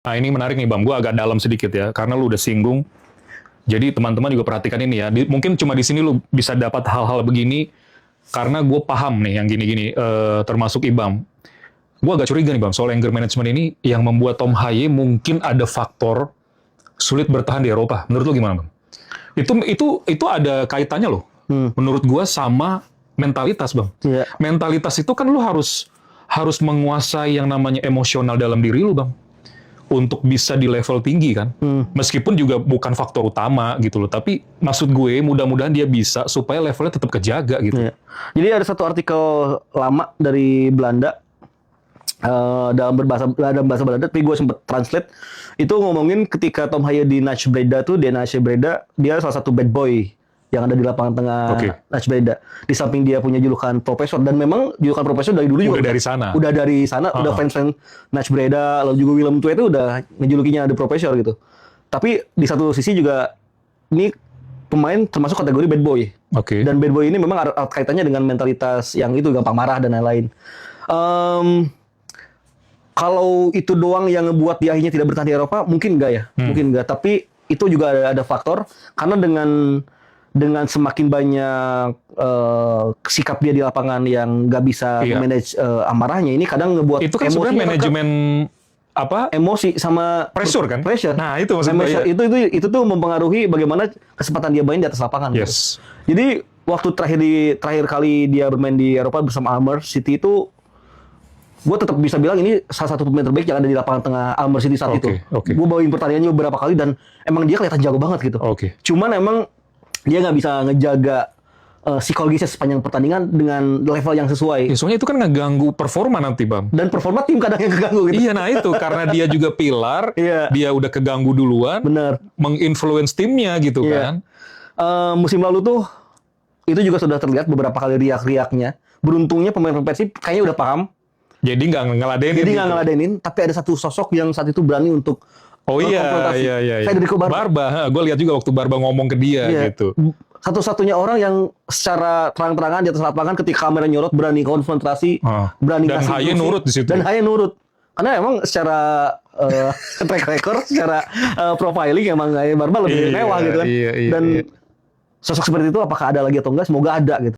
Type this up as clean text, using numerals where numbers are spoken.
Nah ini menarik nih Bam, gue agak dalam sedikit ya, karena lu udah singgung. Jadi teman-teman juga perhatikan ini ya. Mungkin cuma di sini lu bisa dapat hal-hal begini, karena gue paham nih yang gini-gini, termasuk Ibam. Gue agak curiga nih Bam, soal anger management ini yang membuat Tom Haye mungkin ada faktor sulit bertahan di Eropa. Menurut lu gimana Bam? Itu ada kaitannya loh. Menurut gue sama mentalitas Bam. Iya. Mentalitas itu kan lu harus menguasai yang namanya emosional dalam diri lu Bam. Untuk bisa di level tinggi kan. Meskipun juga bukan faktor utama gitu loh. Tapi maksud gue mudah-mudahan dia bisa supaya levelnya tetap kejaga gitu. Iya. Jadi ada satu artikel lama dari Belanda dalam bahasa Belanda, tapi gue sempet translate. Itu ngomongin ketika Tom Haye di NAC Breda tuh, di NAC Breda dia salah satu bad boy yang ada di lapangan tengah NAC Breda. Di samping dia punya julukan profesor, dan memang julukan profesor dari dulu juga dari sana. Udah dari sana, udah fans-fans NAC Breda, lalu juga Willem Twee itu udah ngejulukinya The Professor gitu. Tapi di satu sisi juga ini pemain termasuk kategori bad boy. Dan bad boy ini memang ada kaitannya dengan mentalitas yang itu, gampang marah dan lain-lain. Kalau itu doang yang ngebuat dia akhirnya tidak bertahan di Eropa, mungkin enggak ya, mungkin enggak. Tapi itu juga ada faktor, karena dengan semakin banyak sikap dia di lapangan yang nggak bisa manage amarahnya, ini kadang ngebuat itu kan sebenarnya manajemen apa? Emosi sama pressure kan? Pressure. Nah itu maksudnya. Itu tuh mempengaruhi bagaimana kesempatan dia main di atas lapangan. Yes. Gitu. Jadi waktu terakhir kali dia bermain di Eropa bersama Almer City itu, gue tetap bisa bilang ini salah satu pemain terbaik yang ada di lapangan tengah Almer City saat itu. Gue bawain pertandingannya beberapa kali dan emang dia kelihatan jago banget gitu. Cuman emang dia nggak bisa ngejaga psikologisnya sepanjang pertandingan dengan level yang sesuai. Ya, soalnya itu kan ngeganggu performa nanti Bam. Dan performa tim kadang yang keganggu gitu. Iya, nah itu karena dia juga pilar, dia udah keganggu duluan, menginfluence timnya gitu kan. Musim lalu tuh itu juga sudah terlihat beberapa kali riak-riaknya. Beruntungnya pemain Persib kayaknya udah paham. Jadi nggak ngeladenin. Tapi ada satu sosok yang saat itu berani untuk iya. Federico Barba. Gue lihat juga waktu Barba ngomong ke dia gitu. Satu-satunya orang yang secara terang-terangan di atas lapangan ketika kamera nyorot berani konfrontasi, berani dan Haye nurut di situ. Dan Haye nurut. Karena emang secara track record, secara profiling emang Haye Barba lebih mewah gitu kan. Dan sosok seperti itu apakah ada lagi atau enggak? Semoga ada gitu.